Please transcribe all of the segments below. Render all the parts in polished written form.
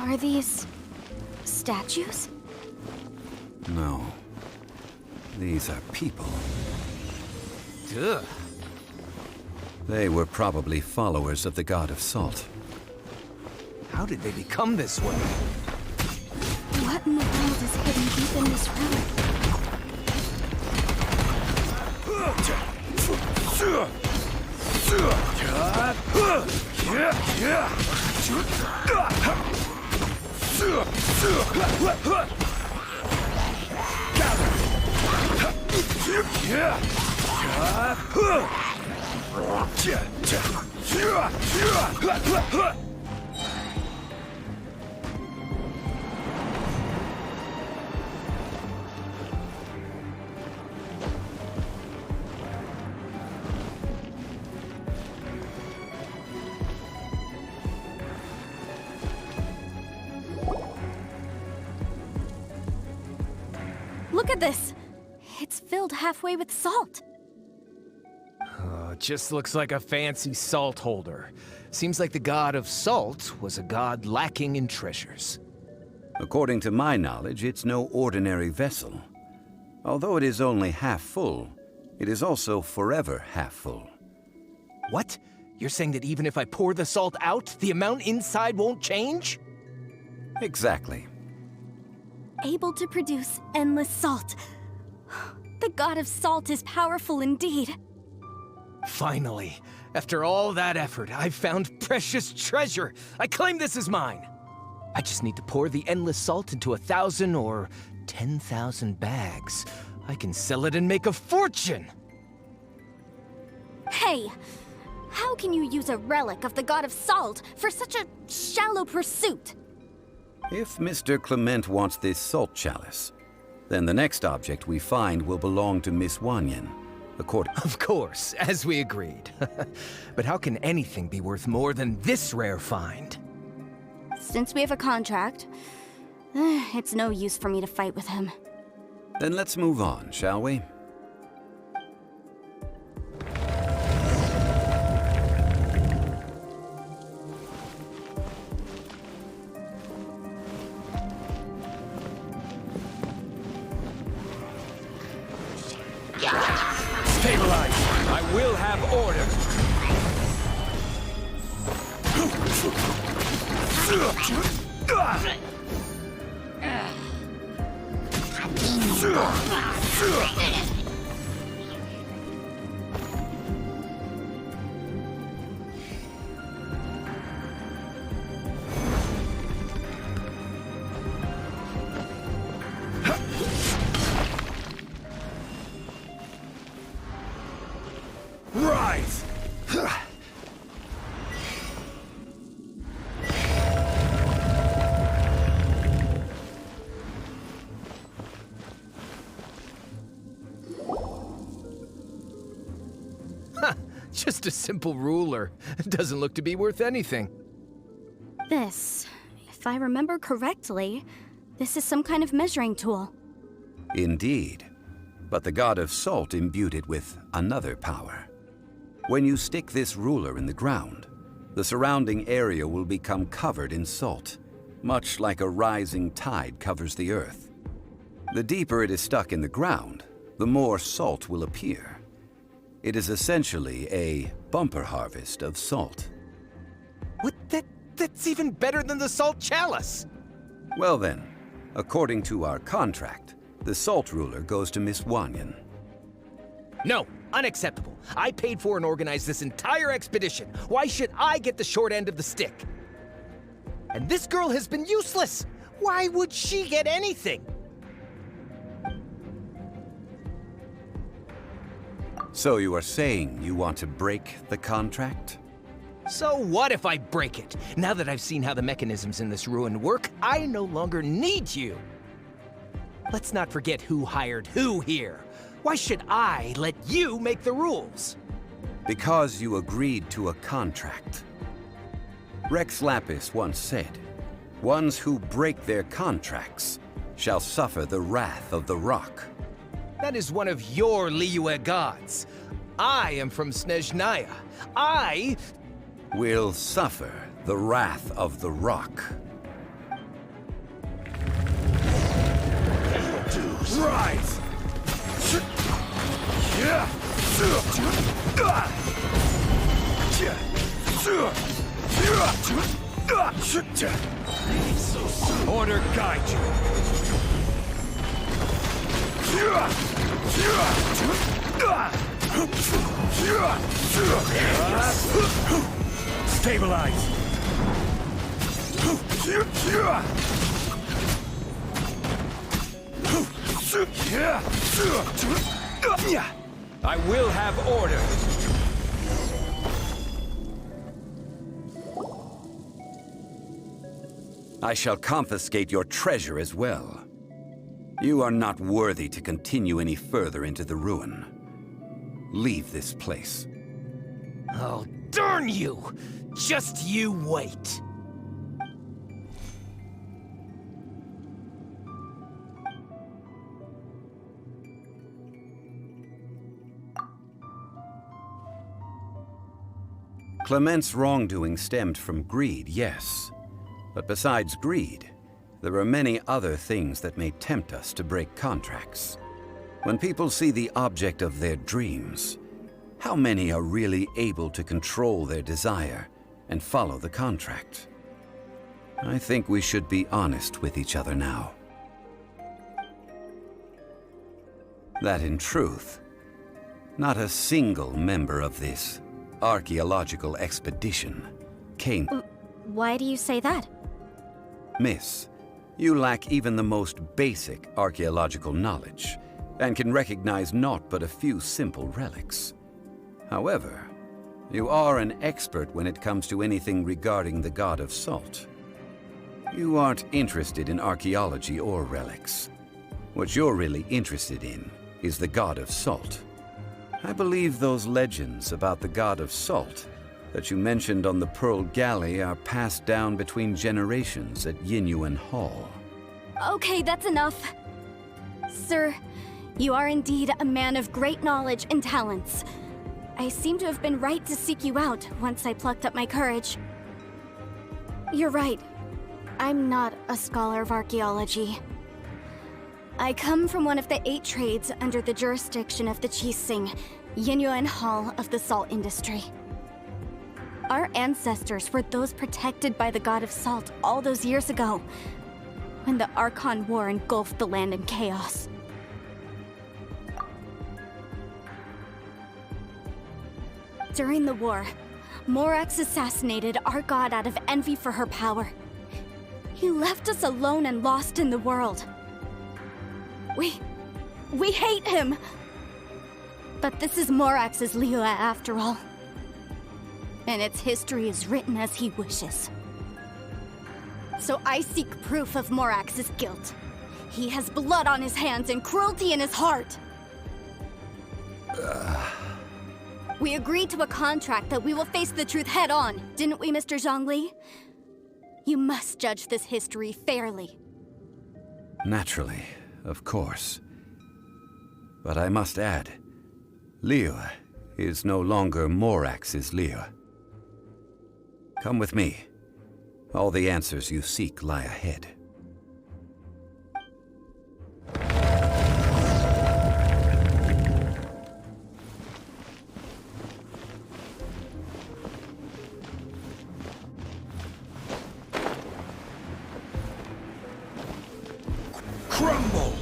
Are these statues? No. These are people. Duh. They were probably followers of the god of salt. How did they become this way? What in the world is hidden deep in this room? Look at this! It's filled halfway with salt. Just looks like a fancy salt holder. Seems like the god of salt was a god lacking in treasures. According to my knowledge, it's no ordinary vessel. Although it is only half full, it is also forever half full. What? You're saying that even if I pour the salt out, the amount inside won't change? Exactly. Able to produce endless salt. The god of salt is powerful indeed. Finally, after all that effort, I've found precious treasure. I claim this as mine. I just need to pour the endless salt into 1,000 or 10,000 bags. I can sell it and make a fortune. Hey, how can you use a relic of the god of salt for such a shallow pursuit? If Mr. Clement wants this salt chalice, then the next object we find will belong to Miss Wanyan, according... Of course, as we agreed. But how can anything be worth more than this rare find? Since we have a contract, it's no use for me to fight with him. Then let's move on, shall we? Stabilize! I will have order! Rise! Just a simple ruler. It doesn't look to be worth anything. This, if I remember correctly, this is some kind of measuring tool. Indeed. But the god of salt imbued it with another power. When you stick this ruler in the ground, the surrounding area will become covered in salt, much like a rising tide covers the earth. The deeper it is stuck in the ground, the more salt will appear. It is essentially a bumper harvest of salt. What? That's even better than the salt chalice! Well then, according to our contract, the salt ruler goes to Miss Wanyan. No, unacceptable. I paid for and organized this entire expedition. Why should I get the short end of the stick? And this girl has been useless! Why would she get anything? So you are saying you want to break the contract? So what if I break it? Now that I've seen how the mechanisms in this ruin work, I no longer need you. Let's not forget who hired who here. Why should I let you make the rules? Because you agreed to a contract. Rex Lapis once said, "Ones who break their contracts shall suffer the wrath of the rock." That is one of your Liyue gods. I am from Snezhnaya. I Will suffer the wrath of the rock. Rise! Order guide you. Stabilize. I will have order. I shall confiscate your treasure as well. You are not worthy to continue any further into the ruin. Leave this place. Oh, darn you! Just you wait. Clement's wrongdoing stemmed from greed, yes. But besides greed, there are many other things that may tempt us to break contracts. When people see the object of their dreams, how many are really able to control their desire and follow the contract? I think we should be honest with each other now. That in truth, not a single member of this archaeological expedition came. Why do you say that? Miss, you lack even the most basic archaeological knowledge, and can recognize naught but a few simple relics. However, you are an expert when it comes to anything regarding the god of salt. You aren't interested in archaeology or relics. What you're really interested in is the god of salt. I believe those legends about the god of salt that you mentioned on the Pearl Galley are passed down between generations at Yinyuan Hall. Okay, that's enough. Sir, you are indeed a man of great knowledge and talents. I seem to have been right to seek you out once I plucked up my courage. You're right. I'm not a scholar of archaeology. I come from one of the 8 trades under the jurisdiction of the Qixing, Yinyuan Hall of the salt industry. Our ancestors were those protected by the god of salt all those years ago, when the Archon War engulfed the land in chaos. During the war, Morax assassinated our god out of envy for her power. He left us alone and lost in the world. We hate him! But this is Morax's Liyue after all. And its history is written as he wishes. So I seek proof of Morax's guilt. He has blood on his hands and cruelty in his heart. We agreed to a contract that we will face the truth head on, didn't we, Mr. Zhongli? You must judge this history fairly. Naturally, of course. But I must add, Liyue is no longer Morax's Liyue. Come with me. All the answers you seek lie ahead. Crumble!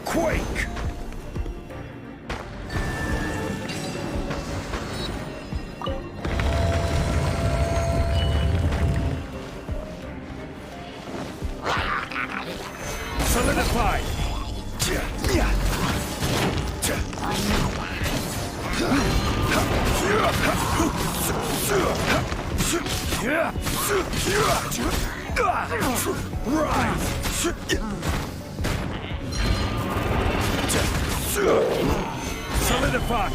Quake! Solidify! Rise! Solidify!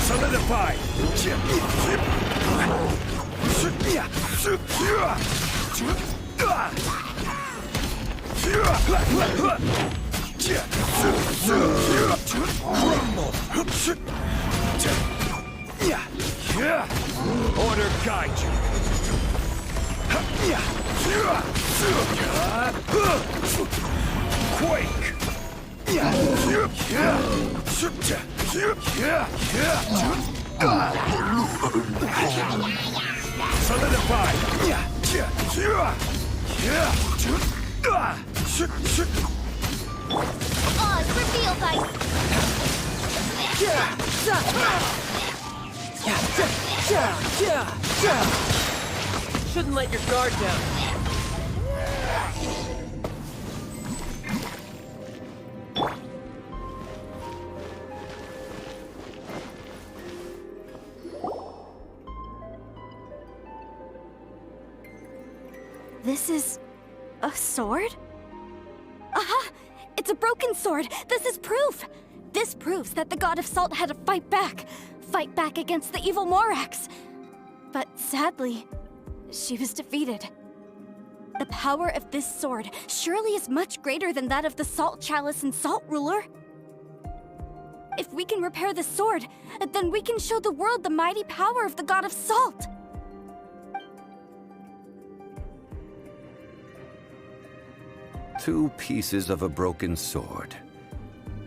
Solidify! Order guide you. Quake! Solidify! Oz, reveal by... Shouldn't let your guard down. This is... a sword? Aha! It's a broken sword! This is proof! This proves that the God of Salt had to fight back. Fight back against the evil Morax. But sadly, she was defeated. The power of this sword surely is much greater than that of the Salt Chalice and Salt Ruler. If we can repair the sword, then we can show the world the mighty power of the God of Salt. Two pieces of a broken sword.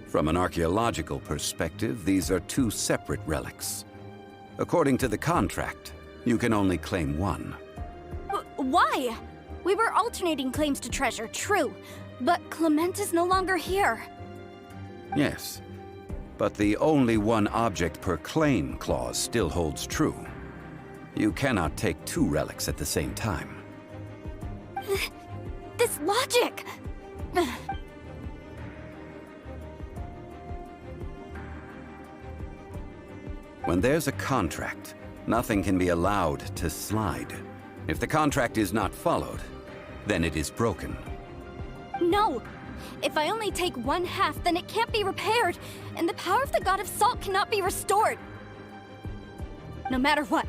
From an archaeological perspective, these are two separate relics. According to the contract, you can only claim one. Why? We were alternating claims to treasure, true. But Clement is no longer here. Yes, but the only one object per claim clause still holds true. You cannot take two relics at the same time. This logic! When there's a contract, nothing can be allowed to slide. If the contract is not followed, then it is broken. No! If I only take one half, then it can't be repaired, and the power of the God of Salt cannot be restored. No matter what,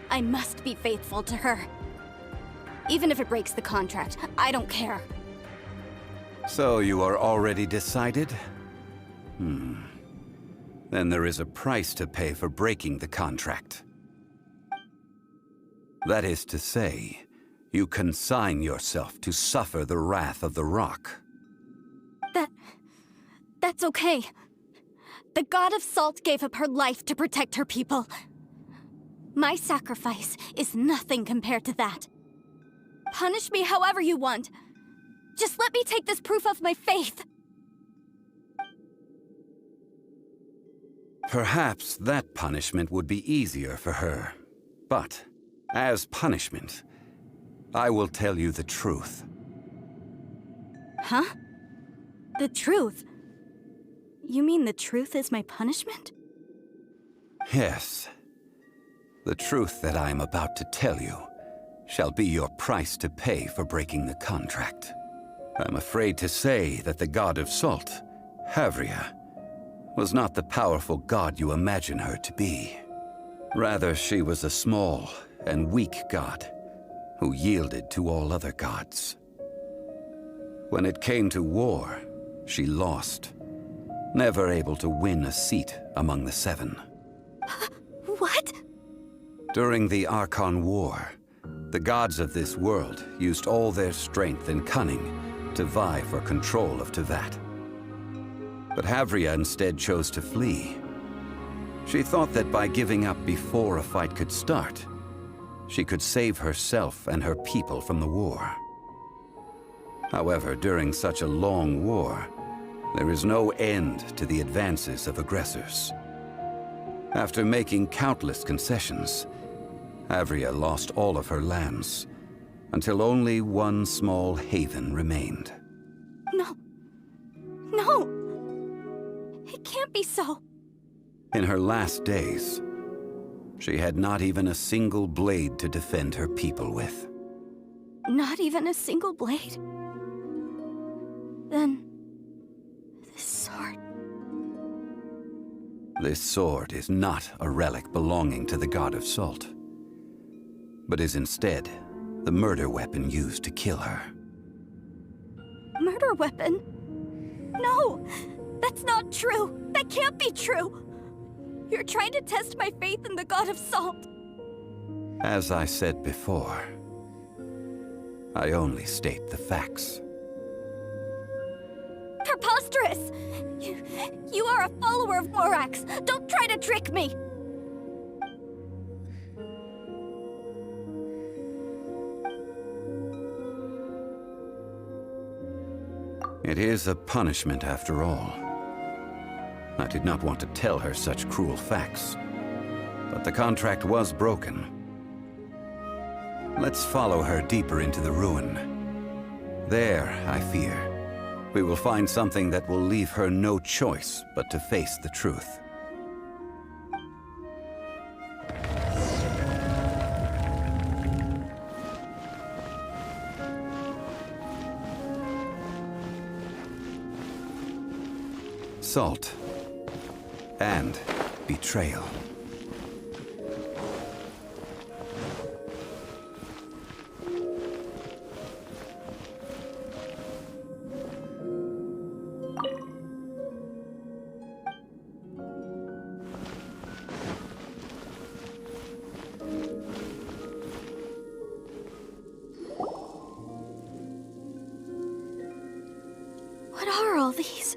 I must be faithful to her. Even if it breaks the contract, I don't care. So you are already decided? Then there is a price to pay for breaking the contract. That is to say, you consign yourself to suffer the wrath of the rock. That's okay. The God of Salt gave up her life to protect her people. My sacrifice is nothing compared to that. Punish me however you want. Just let me take this proof of my faith. Perhaps that punishment would be easier for her. But, as punishment, I will tell you the truth. Huh? The truth? You mean the truth is my punishment? Yes. The truth that I am about to tell you shall be your price to pay for breaking the contract. I'm afraid to say that the God of Salt, Havria, was not the powerful god you imagine her to be. Rather, she was a small and weak god who yielded to all other gods. When it came to war, she lost, never able to win a seat among the seven. What? During the Archon War, the gods of this world used all their strength and cunning to vie for control of Tevat. But Havria instead chose to flee. She thought that by giving up before a fight could start, she could save herself and her people from the war. However, during such a long war, there is no end to the advances of aggressors. After making countless concessions, Havria lost all of her lands, until only one small haven remained. No. No! It can't be so. In her last days, She had not even a single blade to defend her people with. Not even a single blade? Then... this sword... This sword is not a relic belonging to the god of salt, but is instead the murder weapon used to kill her. Murder weapon? No! That's not true! That can't be true! You're trying to test my faith in the god of salt! As I said before, I only state the facts. Preposterous! You are a follower of Morax! Don't try to trick me! It is a punishment after all. I did not want to tell her such cruel facts, but the contract was broken. Let's follow her deeper into the ruin. There, I fear, we will find something that will leave her no choice but to face the truth. Salt and betrayal. What are all these?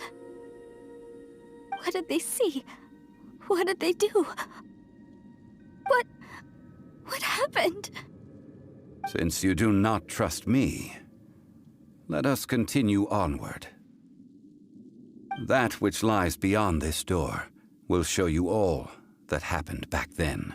What did they see? What did they do? What happened? Since you do not trust me, let us continue onward. That which lies beyond this door will show you all that happened back then.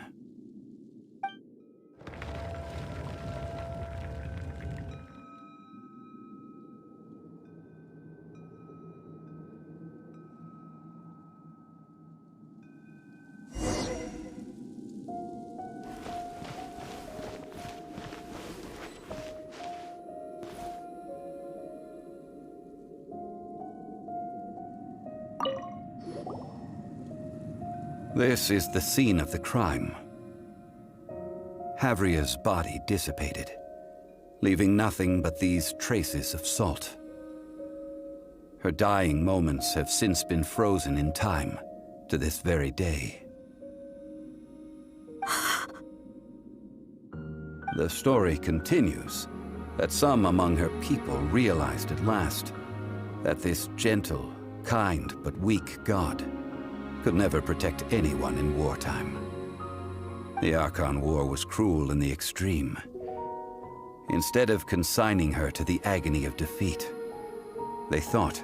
This is the scene of the crime. Havria's body dissipated, leaving nothing but these traces of salt. Her dying moments have since been frozen in time to this very day. The story continues that some among her people realized at last that this gentle, kind, but weak god could never protect anyone in wartime. The Archon War was cruel in the extreme. Instead of consigning her to the agony of defeat, they thought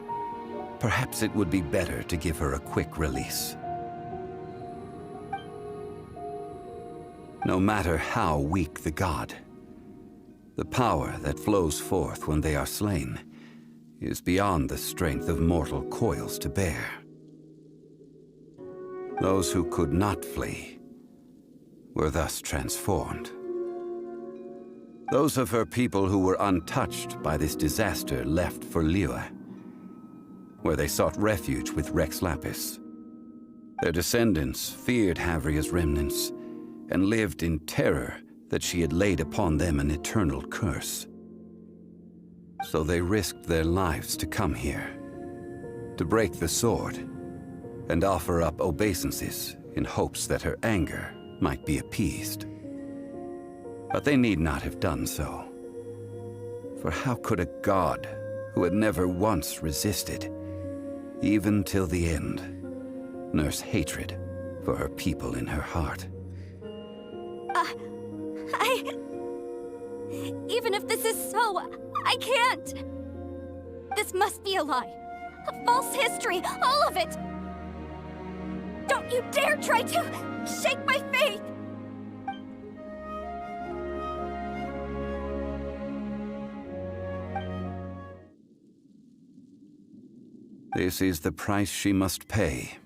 perhaps it would be better to give her a quick release. No matter how weak the god, the power that flows forth when they are slain is beyond the strength of mortal coils to bear. Those who could not flee were thus transformed. Those of her people who were untouched by this disaster left for Liyue, where they sought refuge with Rex Lapis. Their descendants feared Havria's remnants and lived in terror that she had laid upon them an eternal curse. So they risked their lives to come here, to break the sword, and offer up obeisances in hopes that her anger might be appeased. But they need not have done so. For how could a god who had never once resisted, even till the end, nurse hatred for her people in her heart? Even if this is so, I can't! This must be a lie. A false history, all of it! Don't you dare try to shake my faith! This is the price she must pay.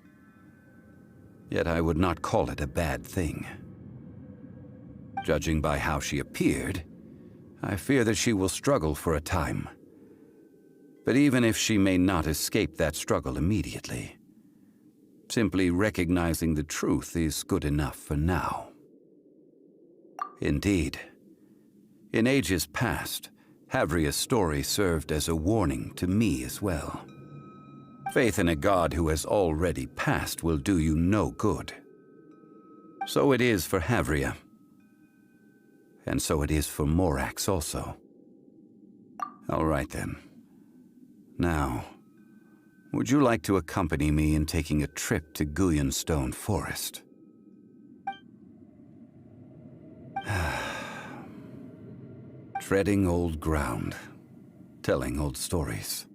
Yet I would not call it a bad thing. Judging by how she appeared, I fear that she will struggle for a time. But even if she may not escape that struggle immediately, simply recognizing the truth is good enough for now. Indeed, in ages past, Havria's story served as a warning to me as well. Faith in a god who has already passed will do you no good. So it is for Havria. And so it is for Morax also. All right then. Now, would you like to accompany me in taking a trip to Guyonstone Forest? Treading old ground, telling old stories.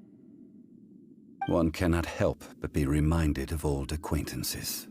One cannot help but be reminded of old acquaintances.